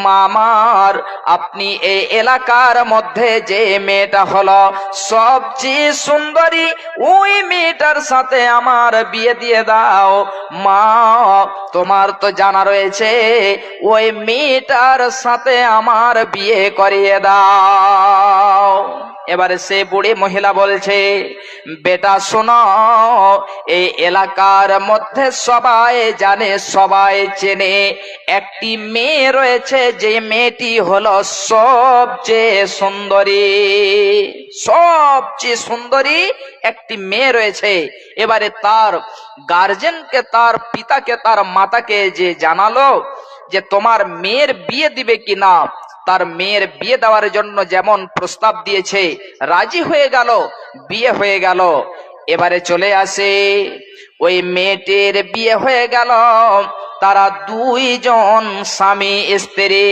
মামার আপনি এই এলাকার মধ্যে যে মেয়েটা হলো সবচেয়ে সুন্দরী, ওই মেয়েটার সাথে আমার বিয়ে দিয়ে দাও। মা, তোমার তো জানা রয়েছে, ওই মেয়েটার সাথে আমার বিয়ে করিয়ে দাও। এবারে সে বুড়ি মহিলা বলছে, বেটা শোনো, এই এলাকার মধ্যে সবাই জানে, সবাই চেনে, একটি মেয়ে রয়েছে, যে মেয়েটি হলো সবচেয়ে সুন্দরী, সবচেয়ে সুন্দরী একটি মেয়ে রয়েছে। এবারে তার গার্জেনকে, তার পিতাকে, তার মাতাকে যে জানালো যে তোমার মেয়ের বিয়ে দিবে কিনা, তার মেয়ের বিয়ে দেওয়ার জন্য যেমন প্রস্তাব দিয়েছে, রাজি হয়ে গেল, বিয়ে হয়ে গেল। এবারে চলে আসে, ওই মেয়েটির বিয়ে হয়ে গেল। তারা দুইজন স্বামী স্ত্রী,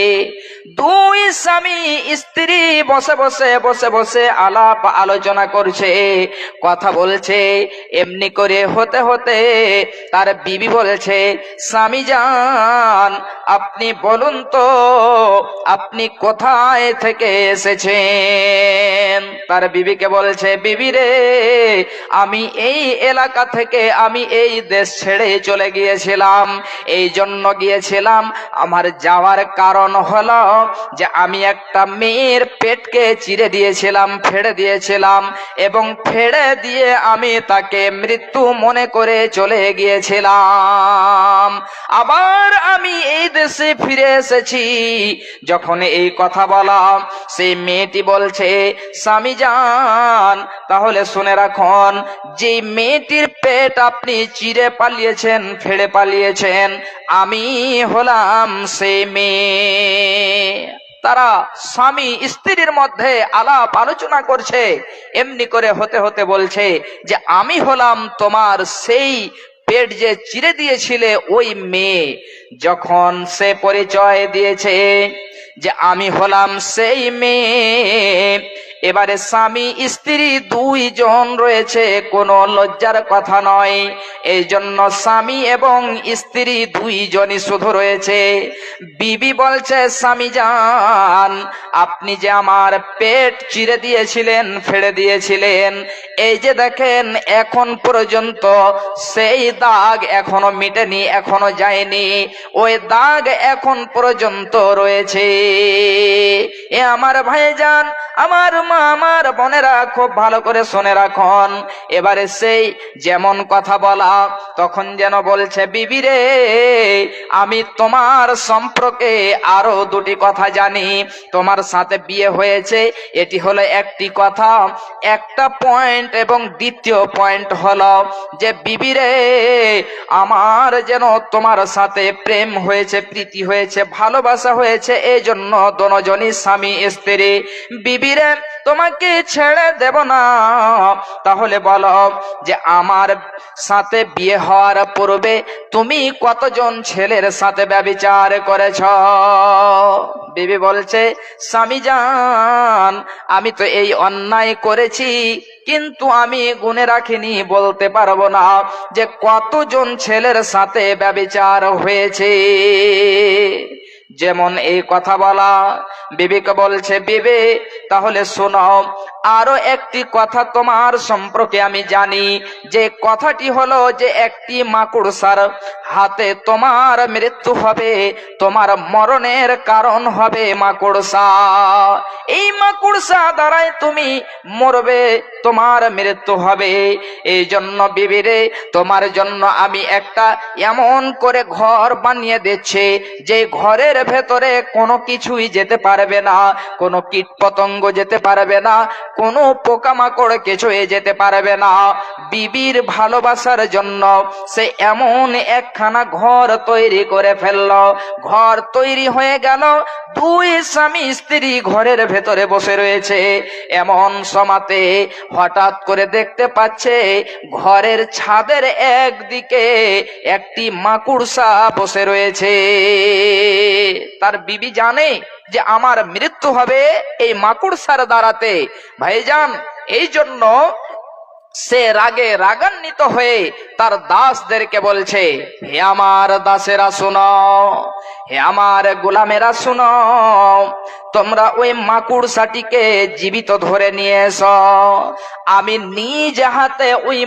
দুই স্বামী স্ত্রী বসে বসে আলাপ আলোচনা করছে, কথা বলছে। এমনি করে হতে হতে তার বিবি বলছে, স্বামী জান, আপনি বলুন তো আপনি কোথায় থেকে এসেছেন? তার বিবিকে বলছে, বিবি রে, আমি এই এলাকা থেকে, আমি এই দেশ ছেড়ে চলে গিয়েছিলাম। এই জন্য গিয়েছিলাম, আমার যাওয়ার কারণ হলো যে আমি একটা মেয়ের পেটকে চিরে দিয়েছিলাম, ফেড়ে দিয়েছিলাম, এবং ফেড়ে দিয়ে আমি তাকে মৃত্যু মনে করে চলে গিয়েছিলাম। আবার আমি এই দেশে ফিরে এসেছি। যখন এই কথা বলা, সেই মেয়েটি বলছে, স্বামী জান, তাহলে শুনে রাখুন, যে মেয়েটির পেট আপনি চিরে পালিয়েছেন, ফেড়ে পালিয়েছেন, আমি হলাম সেই মেয়ে। তারা স্বামী স্ত্রীর মধ্যে আলাপ আলোচনা করছে। এমনি করে হতে হতে বলছে যে আমি হলাম তোমার সেই পেট যে চিরে দিয়েছিলে ওই মেয়ে। যখন সে পরিচয় দিয়েছে যে আমি হলাম সেই মেয়ে, এবারে স্বামী স্ত্রী দুইজন রয়েছে, কোনো লজ্জার কথা নয়। এই জন্য স্বামী এবং স্ত্রী দুইজনই শুধু রয়েছে। বিবি বলছে, স্বামী জান, আপনি যে আমার পেট চিরে দিয়েছিলেন, ফেড়ে দিয়েছিলেন, এই যে দেখেন এখন পর্যন্ত সেই দাগ এখনো মিটেনি, এখনো যায়নি, ওই দাগ এখন পর্যন্ত রয়েছে। এ আমার ভাইজান, আমার মা, আমার বোনেরা, খুব ভালো করে শুনে রাখুন। এবারে সেই যেমন কথা বলা, তখন যেন বলছে, বিবি রে, আমি তোমার সম্পর্কে আরো দুটি কথা জানি। তোমার সাথে বিয়ে হয়েছে, এটি হলো একটি কথা, একটা পয়েন্ট, এবং দ্বিতীয় পয়েন্ট হলো যে বিবি রে, আমার যেন তোমার সাথে প্রেম হয়েছে, প্রীতি হয়েছে, ভালোবাসা হয়েছে, এই জন্য দুজনই স্বামী স্ত্রী। বিবি রে, তোমাকে ছেড়ে দেব না। তাহলে বলো যে আমার সাথে বিয়ে হওয়ার পূর্বে তুমি কতজন ছেলের সাথে ব্যভিচার করেছ? বিবি বলছে, স্বামী জান, আমি তো এই অন্যায় করেছি, কিন্তু আমি গুনে রাখিনি, বলতে পারবো না যে কতজন ছেলের সাথে ব্যভিচার হয়েছে। যেমন এই কথা বলা, বিবিকে বলছে, বিবি, তাহলে শোনো, আরো একটি কথা তোমার সম্পর্কে আমি জানি। যে কথাটি হলো যে একটি মাকড়সার হাতে তোমার মৃত্যু হবে, তোমার মরণের কারণ হবে মাকড়সা। এই মাকড়সা দ্বারাই তুমি মরবে, তোমার মৃত্যু হবে। এই জন্য বিবি রে, তোমার জন্য আমি একটা এমন করে ঘর বানিয়ে দিচ্ছি, যে ঘরের ভেতরে কোনো কিছুই যেতে পারবে না, কোনো কীট পতঙ্গ যেতে পারবে না, কোনো পোকামাকড় কিছুই যেতে পারবে না। বিবির ভালোবাসার জন্য সে এমন একখানা ঘর তৈরি করে ফেলল। ঘর তৈরি হয়ে গেল, দুই স্বামী স্ত্রী ঘরের ভেতরে বসে রয়েছে। এমন সময়তে হঠাৎ করে দেখতে পাচ্ছে ঘরের ছাদের একদিকে একটি মাকড়সা বসে রয়েছে। তার বিবি জানে যে আমার মৃত্যু হবে এই মাকড়সার দ্বারাতে। ভাইজান, এই জন্য সে রাগে রাগান্বিত হয়ে তার দাসদেরকে বলছে, হে আমার দাসেরা শুনো, হে আমার গোলামেরা শুনো, তোমরা ওই মাকুড়সাটিকে জীবিত ধরে নিয়ে এসো। আমি নিজ হাতে ওই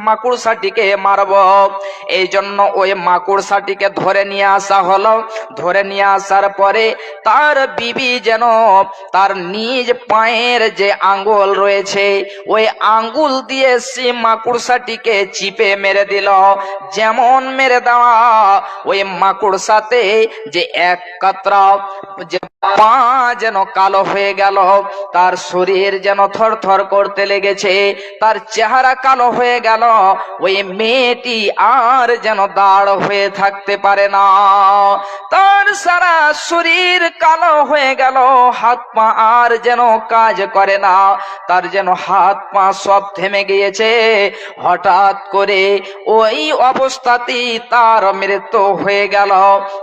মাকুড়সাটিকে মারব। এই জন্য ওই মাকুড়সাটিকে ধরে নিয়ে আসা হলো। ধরে নিয়ে আসার পরে তার বিবি যেন তার নিজ পায়ের যে আঙ্গুল রয়েছে ওই আঙ্গুল দিয়ে সে মাকুড়সাটিকে চিপে মেরে দিল। যেমন মেরে দেওয়া, ওই মাকুড়সাতে যে এক কাতরা যে পা যেন কালো হয়ে গেল, তার শরীর যেন থরথর করতে লেগেছে, তার চেহারা কালো হয়ে গেল। ওই মেয়েটি আর যেন দাঁড় হয়ে থাকতে পারে না, তার সারা শরীর কালো হয়ে গেল, হাত পা আর যেন কাজ করে না, তার যেন হাত পা সব থেমে গিয়েছে। হঠাৎ করে ওই অবস্থাতেই তার মৃত্যু হয়ে গেল।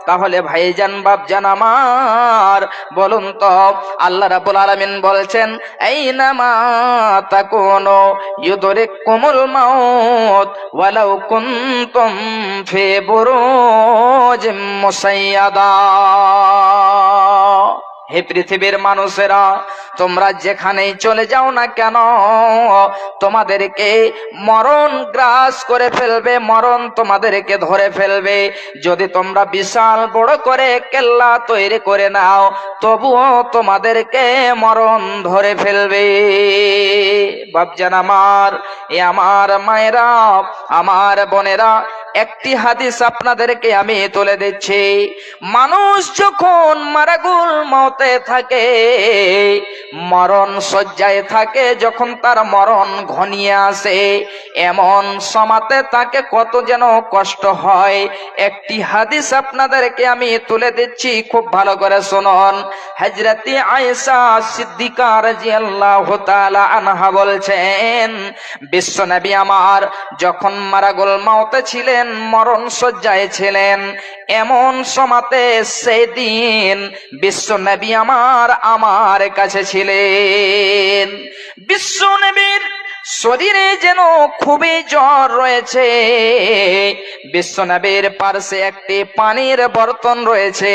তাহলে ভাইজান বাপজান আমার, বলুন তো, আল্লাহ রাব্বুল আলামিন বলছেন, আইনামা তাকুনু ইউদরিকুমুল মাউত ওয়ালাউ কুনতুম ফি বুরুজিম মুসাইয়াদা। হে পৃথিবীর মানুষেরা, তোমরা যেখানেই চলে যাও না কেন, তোমাদেরকে মরণ গ্রাস করে ফেলবে, মরণ তোমাদেরকে ধরে ফেলবে। যদি তোমরা বিশাল বড় করে কেল্লা তৈরি করে নাও, তবুও তোমাদেরকে মরণ ধরে ফেলবে। বাপজান আমার, এ আমার মায়েরা, আমার বোনেরা, একটি হাদিস আপনাদেরকে আমি তুলে দিচ্ছি। মানুষ যখন মারাগুল মতে থাকে, মরণ শয্যায় থাকে, যখন তার মরণ ঘনিয়ে আসে, এমন সমাতে তাকে কত যেন কষ্ট হয়। একটি হাদিস আপনাদেরকে আমি তুলে দিচ্ছি, খুব ভালো করে শুনুন। হযরত আয়েশা সিদ্দিকা রাদিয়াল্লাহু তাআলা আনহা বলছেন, বিশ্বনবী আমার যখন মারাগুল মতে ছিলেন, মরণ শয্যায় ছিলেন, এমন সমাতে সেদিন বিশ্বনবী আমার কাছে ছিলেন। বিশ্বনবীর শরীরে যেন খুবই জ্বর রয়েছে। বিশ্বনবীর পাশে একটি পানির বর্তন রয়েছে,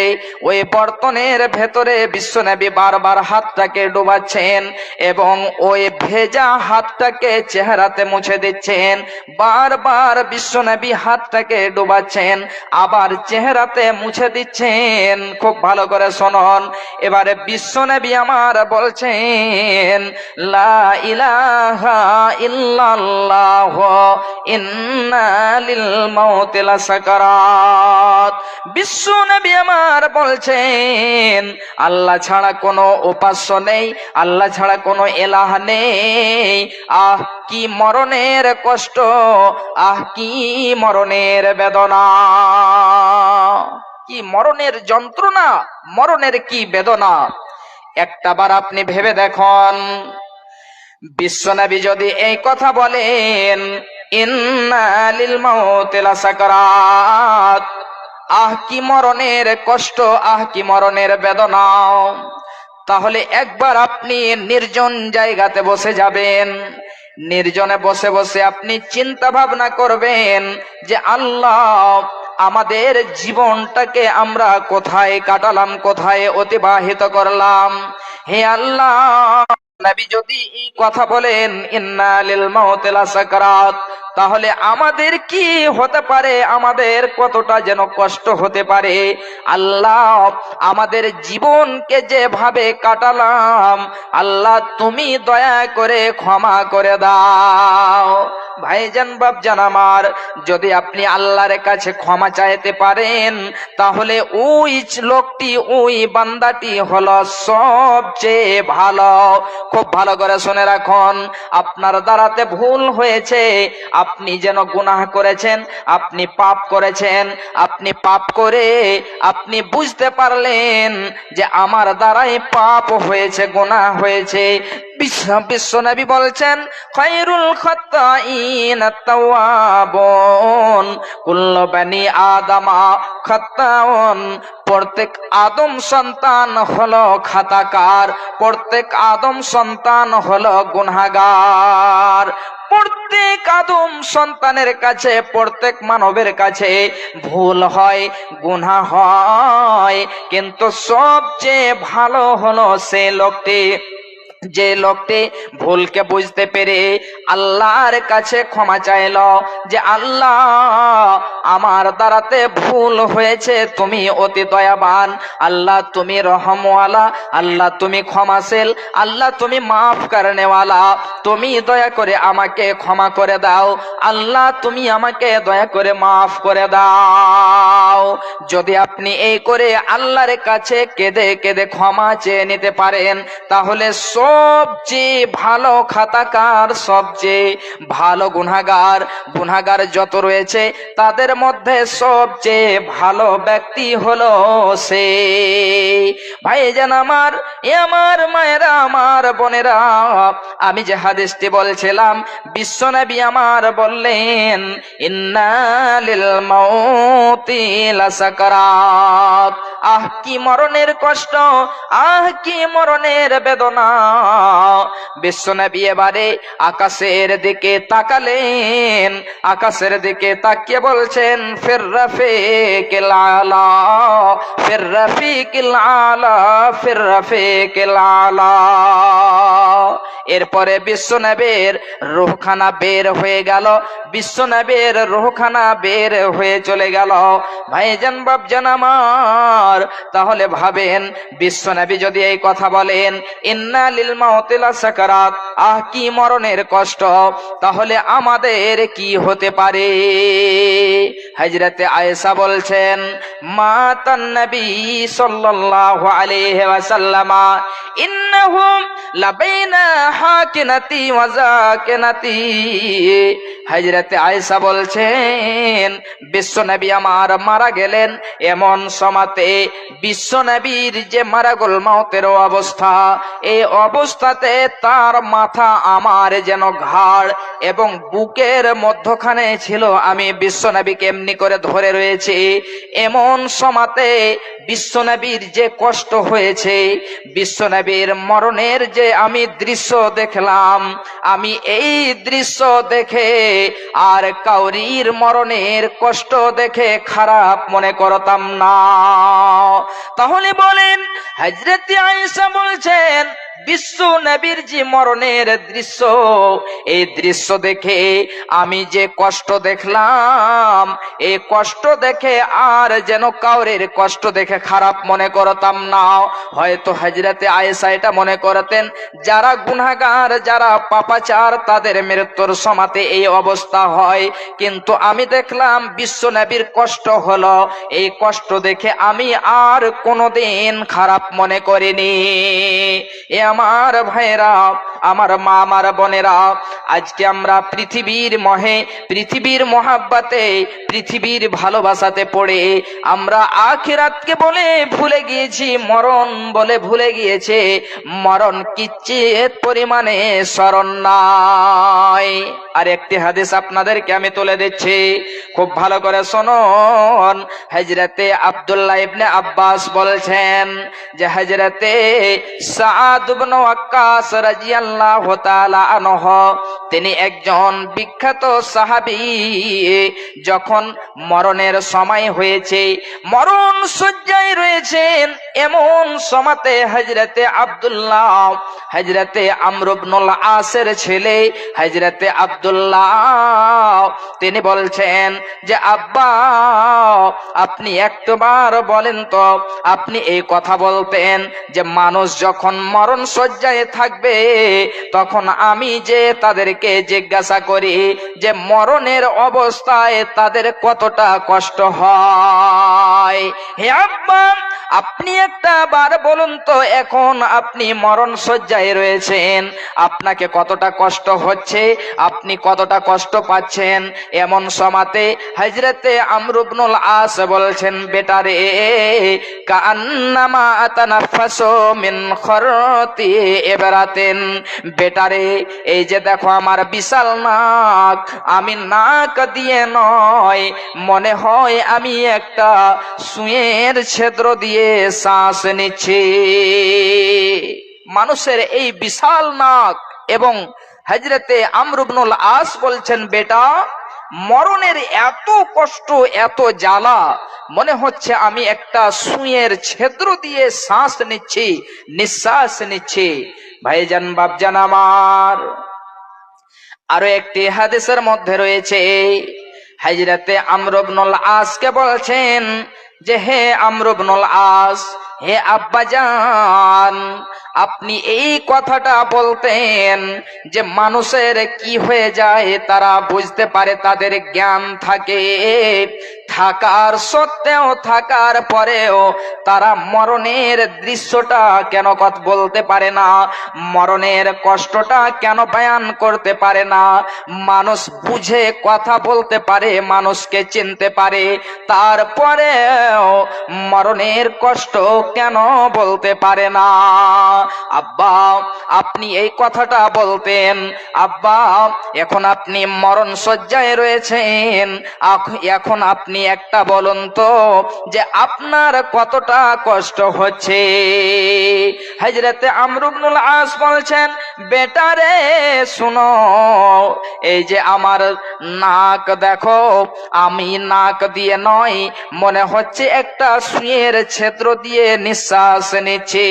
ওই বর্তনের ভেতরে বিশ্বনবী বারবার হাতটাকে ডুবাচ্ছেন এবং ওই ভেজা হাতটাকে চেহারাতে মুছে দিচ্ছেন। বারবার বিশ্বনবী হাতটাকে ডুবাচ্ছেন, আবার চেহারাতে মুছে দিচ্ছেন। খুব ভালো করে শুনুন। এবারে বিশ্বনবী আমার বলছেন, লা ইলাহা ইল্লাল্লাহ ইন্না লিল মাউতি লাসাকারাত। বিশ্বনবী আমার বলছেন, আল্লাহ ছাড়া কোনো উপাস্য নেই, আল্লাহ ছাড়া কোনো ইলাহ নেই। আহ কি মরণের কষ্ট, আহ কি মরণের বেদনা, কি মরণের যন্ত্রণা, মরণের কি বেদনা। একটাবার আপনি ভেবে দেখুন, বিশ্বনবী যদি এই কথা বলেন, ইন্না লিল মাউতি লাসাকারাত, আহ কি মরণের কষ্ট, আহ কি মরণের বেদনা, তাহলে একবার আপনি নির্জন জায়গাতে বসে যাবেন। নির্জনে বসে বসে আপনি চিন্তা ভাবনা করবেন যে আল্লাহ, আমাদের জীবনটাকে আমরা কোথায় কাটালাম, কোথায় অতিবাহিত করলাম। হে আল্লাহ, নবী যদি এই কথা বলেন, ইন্না লিল মাউতি লাসাকারাত, তাহলে আমাদের কি হতে পারে, আমাদের কতটা যেন কষ্ট হতে পারে। আল্লাহ, আমাদের জীবনকে যেভাবে কাটালাম, আল্লাহ তুমি দয়া করে ক্ষমা করে দাও। ভাইজান বাপজান আমার, যদি আপনি আল্লাহর কাছে ক্ষমা চাইতে পারেন, তাহলে ওই লোকটি, ওই বান্দাটি হলো সবচেয়ে ভালো। খুব ভালো করে শুনে রাখুন, আপনার দ্বারাতে ভুল হয়েছে, আপনি যেন গুনাহ করেছেন, আপনি পাপ করেছেন, আপনি পাপ করে আপনি বুঝতে পারলেন যে আমার দ্বারাই পাপ হয়েছে, গুনাহ হয়েছে। বিশ্বনবী বলছেন, খায়রুল খাত্তাইন আত-তাওয়াবুন কুল্লু বানি আদামা খাত্তাউন। প্রত্যেক আদম সন্তান হলো খাতাকার, প্রত্যেক আদম সন্তান হলো গুনাহগার। প্রত্যেক আদম সন্তানের কাছে, প্রত্যেক মানবের কাছে ভুল হয়, গুনাহ হয়, কিন্তু সবচেয়ে ভালো হলো সে লোকটি যে লোকটি ভুলকে বুঝতে পেরে আল্লাহর কাছে ক্ষমা চাইল যে আল্লাহ, আমার দ্বারাতে ভুল হয়েছে, তুমি অতি দয়াবান, আল্লাহ তুমি রহমওয়ালা, আল্লাহ তুমি ক্ষমাশীল, আল্লাহ তুমি মাফ করনেওয়ালা, তুমি দয়া করে আমাকে ক্ষমা করে দাও, আল্লাহ তুমি আমাকে দয়া করে মাফ করে দাও। যদি আপনি এই করে আল্লাহর কাছে কেঁদে কেঁদে ক্ষমা চেয়ে নিতে পারেন, তাহলে সবচেয়ে ভালো খাতাকার, সবচেয়ে ভালো গুনাহগার যত রয়েছে তাদের মধ্যে সবচেয়ে ভালো ব্যক্তি হলো সে। ভাইজান আমার, এ আমার মায়েরা, আমার বোনেরা, আমি যে হাদিসটি বলছিলাম, বিশ্বনবী আমার বললেন, ইন্না লিল মাউতি লাসাকারাত। আহ কি মরণের কষ্ট, আহ কি মরণের বেদনা। বিশ্বনবী এবারে আকাশের দিকে তাকালেন, আকাশের দিকে তাকিয়ে বলছেন, ফির রফিকিল আলা, ফির রফিকিল আলা, ফির রফিকিল আলা। এরপরে বিশ্বনবীর রূহখানা বের হয়ে গেল, বিশ্বনবীর রূহখানা বের হয়ে চলে গেল। ভাইজান বাপজান আমার, তাহলে ভাবেন, বিশ্বনবী যদি এই কথা বলেন, ইন্না লিল মাউতি লাসাকারাত, আহ কি মরণের কষ্ট, তাহলে আমাদের কি হতে পারে? হযরতে আয়েশা বলছেন, মাতান নবী সাল্লাল্লাহু আলাইহি ওয়াসাল্লাম, ইন্নাহুম লাবাইনা হাকিনাতি ওয়া যাকিনাতি। হযরতে আয়েশা বলছেন, বিশ্বনবী আমার মারা গেলেন, এমন সময়তে বিশ্বনবীর যে মারাগুল মাউতের অবস্থা, এই অবস্থাতে তার মাথা আমার যেন ঘাড় এবং বুকের মধ্যখানে ছিল, আমি বিশ্বনবীকে এমনি করে ধরে রয়েছি। এমন সময়তে বিশ্বনবীর যে কষ্ট হয়েছে, বিশ্বনবীর মরণের যে আমি দৃশ্য দেখলাম, আমি এই দৃশ্য দেখে আর কাউরির মরণের কষ্ট দেখে খারাপ মনে করতাম না। তাহলে বলেন, হযরত আয়েশা বলছেন, বিশ্ব নবীর যে মরণের দৃশ্য, এই দৃশ্য দেখে আমি যে কষ্ট দেখলাম, এই কষ্ট দেখে আর যেন কাউরের কষ্ট দেখে খারাপ মনে করতাম না। হয়তো হযরতে আয়েশা এটা মনে করতেন, যারা গুনাহগার, যারা পাপাচার, তাদের মৃত্যুর সময়তে এই অবস্থা হয়, কিন্তু আমি দেখলাম বিশ্ব নবীর কষ্ট হলো, এই কষ্ট দেখে আমি আর কোনোদিন খারাপ মনে করিনি। এ আমার ভাইরা, আমার মা, আমার বোনেরা, আজকে আমরা পৃথিবীর মোহে, পৃথিবীর মহাব্বতে, পৃথিবীর ভালোবাসাতে পড়ে আমরা আখিরাতকে বলে ভুলে গিয়েছি, মরণ বলে ভুলে গিয়েছে। মরণ কিঞ্চিত পরিমাণে স্মরণ নাই। আর একটি হাদিস আপনাদেরকে আমি তুলে দিচ্ছি, খুব ভালো করে শুনুন। হযরতে আব্দুল্লাহ ইবনে আব্বাস বলছেন যে হযরতে সাদ ইবনে ওয়াক্কাস রাদিয়াল্লাহু তাআলা আনহু, তিনি একজন বিখ্যাত সাহাবী। যখন মরণের সময় হয়েছে, মরণ শয্যায় রয়েছেন, এমন সময়তে হযরতে আব্দুল্লাহ, হযরতে আমর ইবনুল আসের ছেলে হযরতে আব্দুল্লাহ, তিনি বলছেন যে আব্বা, আপনি একবার বলেন তো, আপনি এই কথা বলতেন যে মানুষ যখন মরণ শয্যায় থাকবে, তখন আমি যে তাদেরকে জিজ্ঞাসা করি যে মরণের অবস্থায় তাদের কতটা কষ্ট হয়। হে আব্বা, আপনি একটা বার বলুন তো, এখন আপনি মরণ শয্যায় রয়েছেন, আপনাকে কতটা কষ্ট হচ্ছে, আপনি কতটা কষ্ট পাচ্ছেন। এমন সময়তে হযরতে আমর ইবনুল আস বলছেন, বেটারে, কান্নামা আতানাফাসু মিন খরতি ইবরাতিন, বেটারে, এই যে দেখো আমার বিশাল নাক, আমি নাক দিয়ে নয়, মনে হয় আমি একটা সুঁয়ের ছিদ্র দিয়ে শ্বাস নিচ্ছি। মানুষের এই বিশাল নাক এবং হযরতে আমর ইবনুল আস বলছেন, বেটা, মরণের এত কষ্ট, এত জ্বালা, মনে হচ্ছে আমি একটা সুঁয়ের ছিদ্র দিয়ে শ্বাস নিচ্ছি, নিঃশ্বাস নিচ্ছি। ভাইজান, বাপজান আমার, আরো একটি হাদিসের মধ্যে রয়েছে, হযরতে আমর ইবনুল আসকে বলছেন যে, হে আমর ইবনুল আস, হে আব্বাজান, আপনি এই কথাটা বলতেন যে মানুষের কি হয়ে যায়, তারা বুঝতে পারে, তাদের জ্ঞান থাকে, থাকার সত্ত্বেও, থাকার পরেও তারা মরণের দৃশ্যটা কেন কথা বলতে পারে না, মরণের কষ্টটা কেন বয়ান করতে পারে না। মানুষ বুঝে কথা বলতে পারে, মানুষকে চিনতে পারে, তারপরেও মরণের কষ্ট কেন বলতে পারে না। আব্বা, আপনি এই কথাটা বলতেন, আব্বা, এখন আপনি মরণ শয্যায় রয়েছেন, এখন আপনি একটা বলুন তো যে আপনার কতটা কষ্ট হচ্ছে। হযরতে আমর ইবনুল আস বলছেন, বেটা রে শুনো, এই যে আমার নাক দেখো, আমি নাক দিয়ে নয়, মনে হচ্ছে একটা সুঁয়ের ছিদ্র দিয়ে নিঃশ্বাস নিচ্ছি।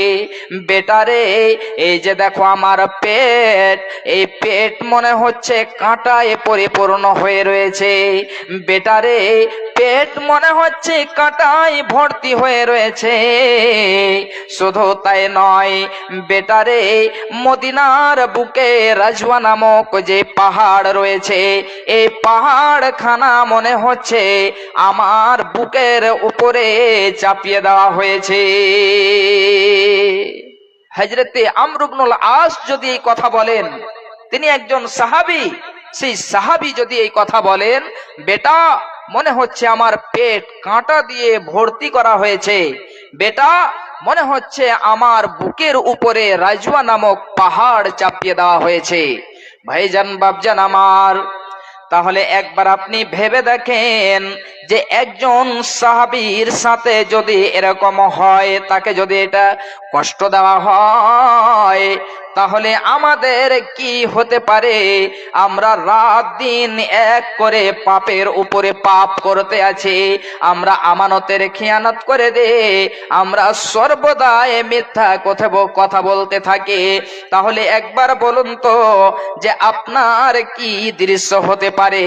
বেটা রে, এই যে দেখো আমার পেট, এই পেট মনে হচ্ছে কাঁটায় পরিপূর্ণ হয়ে রয়েছে। বেটা রে, পেট মনে হচ্ছে কাঁটায় ভর্তি হয়ে রয়েছে। শুধু তাই নয় বেটারে, মদিনার বুকে রাজওয়া নামক যে পাহাড় রয়েছে, এই পাহাড় খানা মনে হচ্ছে আমার বুকের উপরে চাপিয়ে দেওয়া হয়েছে। হযরতে আমর ইবনুল আস যদি এই কথা বলেন, তিনি একজন সাহাবী, সেই সাহাবী যদি এই কথা বলেন, বেটা, মনে হচ্ছে আমার পেট কাঁটা দিয়ে ভর্তি করা হয়েছে, বেটা, মনে হচ্ছে আমার বুকের উপরে রাজওয়া নামক পাহাড় চাপিয়ে দেওয়া হয়েছে। ভাইজান, বাপজান আমার, তাহলে একবার আপনি ভেবে দেখেন যে একজন সাহাবীর সাথে যদি এরকম হয়, তাকে যদি এটা কষ্ট দেওয়া হয়, তাহলে আমাদের কি হতে পারে। আমরা রাত দিন এক করে পাপের উপরে পাপ করতে আছি, আমরা আমানতের খেয়ানত করে দে, আমরা সর্বদাই মিথ্যা কথা বলতে থাকি। তাহলে একবার বলুন তো যে আপনার কি দৃশ্য হতে পারে,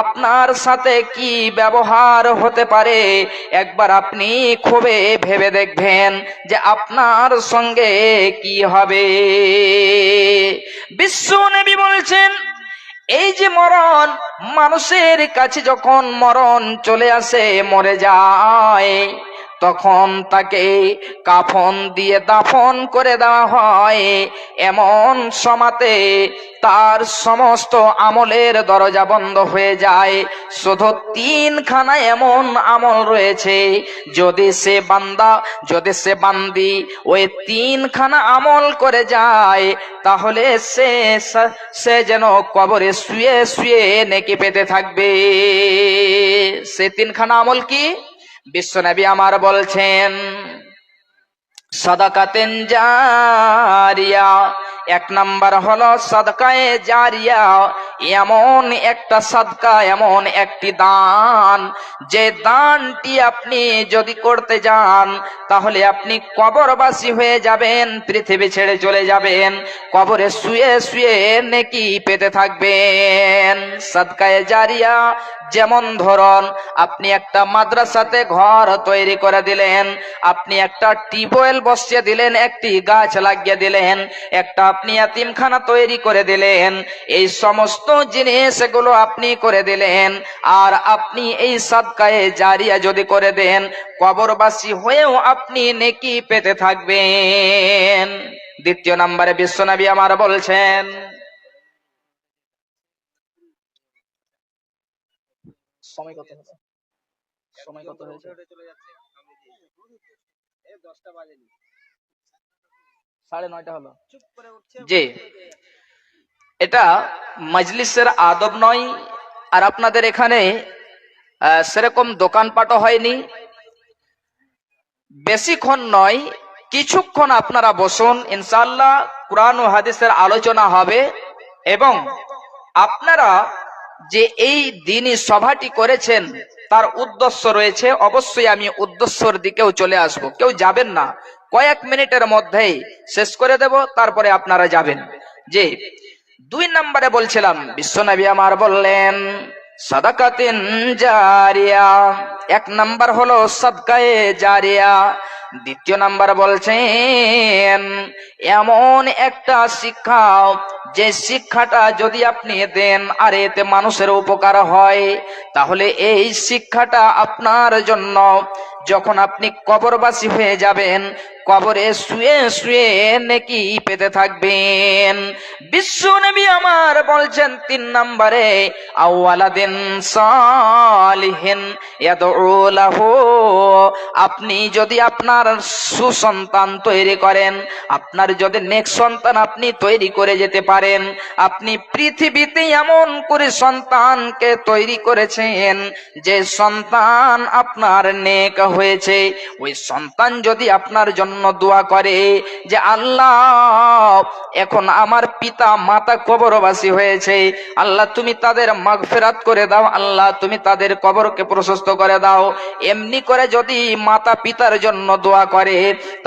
আপনার সাথে কি ব্যবহার হতে পারে। একবার আপনি খুবই ভেবে দেখবেন যে আপনার সঙ্গে কি হবে। বিশ্বনবী বলেছেন, এই যে মরণ, মানুষের কাছে যখন মরণ চলে আসে, মরে যায়, তখন তাকে কাফন দিয়ে দাফন করে দেওয়া হয়। এমন সময়তে তার সমস্ত আমলের দরজা বন্ধ হয়ে যায়। শুধু তিনখানা এমন আমল রয়েছে, যদি সে বান্দি ওই তিনখানা আমল করে যায়, তাহলে সে যেন কবরে শুয়ে শুয়ে নেকি পেতে থাকবে। সে তিনখানা আমল কি? বিশ্বনবী আমার বলছেন, সাদাকাতেন জারিয়া, এক নাম্বার হলো সাদকায়ে জারিয়া, এমন একটা সাদকা, এমন একটি দান, যে দানটি আপনি যদি করতে যান, তাহলে আপনি কবরবাসী হয়ে যাবেন, পৃথিবী ছেড়ে চলে যাবেন, কবরে শুয়ে শুয়ে নেকি পেতে থাকবেন। সাদকায়ে জারিয়া যেমন ধরুন, আপনি একটা মাদ্রাসাতে ঘর তৈরি করে দিলেন, আপনি একটা টিউবওয়েল বসিয়ে দিলেন, একটি গাছ লাগিয়ে দিলেন, একটা আপনি এতিমখানা তৈরি করে দিলেন, এই সমস্ত জিনিসগুলো আপনি করে দিলেন, আর আপনি এই সাদকায়ে জারিয়া যদি করে দেন, কবরবাসী হয়েও আপনি নেকি পেতে থাকবেন। দ্বিতীয় নম্বরে বিশ্বনবী আমার বলছেন, সময় কত হলো? সময় কত হয়েছে? 9:30 হলো। জি, এটা মজলিসের আদব নয়, আর আপনাদের এখানে সেরকম দোকানপাটও হয়নি। বেশিক্ষণ নয়, কিছুক্ষণ আপনারা বসুন, ইনশাআল্লাহ কোরআন ও হাদিসের আলোচনা হবে। এবং আপনারা যে এই দিনই সভাটি করেছেন তার উদ্দেশ্য রয়েছে, অবশ্যই আমি উদ্দেশ্যের দিকেও চলে আসব, কেউ যাবেন না, কয়েক মিনিটের মধ্যেই শেষ করে দেব, তারপরে আপনারা যাবেন। যে 2 নম্বরে বলছিলাম, বিশ্বনবী আমার বললেন সাদাকাতিন জারিয়া, 1 নাম্বার হলো সাদকায়ে জারিয়া। দ্বিতীয় নাম্বার বলছেন এমন একটা শিক্ষা, যে শিক্ষাটা যদি আপনি দেন আর এতে মানুষের উপকার হয়, তাহলে এই শিক্ষাটা আপনার জন্য যখন আপনি কবরবাসী হয়ে যাবেন, কবরে শুয়ে শুয়ে নেকি পেতে থাকবেন। বিশ্ব নবী আমার বলছেন 3 নম্বরে আওয়ালাদিন সালিহিন ইয়াদউ লাহু, আপনি যদি আপনার সুসন্তান তৈরি করেন, আপনার যদি নেক সন্তান আপনি তৈরি করে যেতে পারেন, আপনি পৃথিবীতে এমন করে সন্তানকে তৈরি করেছেন যে সন্তান আপনার নেক হয়েছে, ওই সন্তান যদি আপনার জন্য দোয়া করে যে আল্লাহ এখন আমার পিতা মাতা কবরবাসী হয়েছে, আল্লাহ তুমি তাদের মাগফিরাত করে দাও, আল্লাহ তুমি তাদের কবরকে প্রশস্ত করে দাও, এমনি করে যদি মাতা পিতার জন্য দোয়া করে,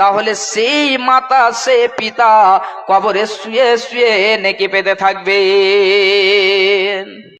তাহলে সেই মাতা সে পিতা কবরে শুয়ে শুয়ে নেকি পেতে থাকবে।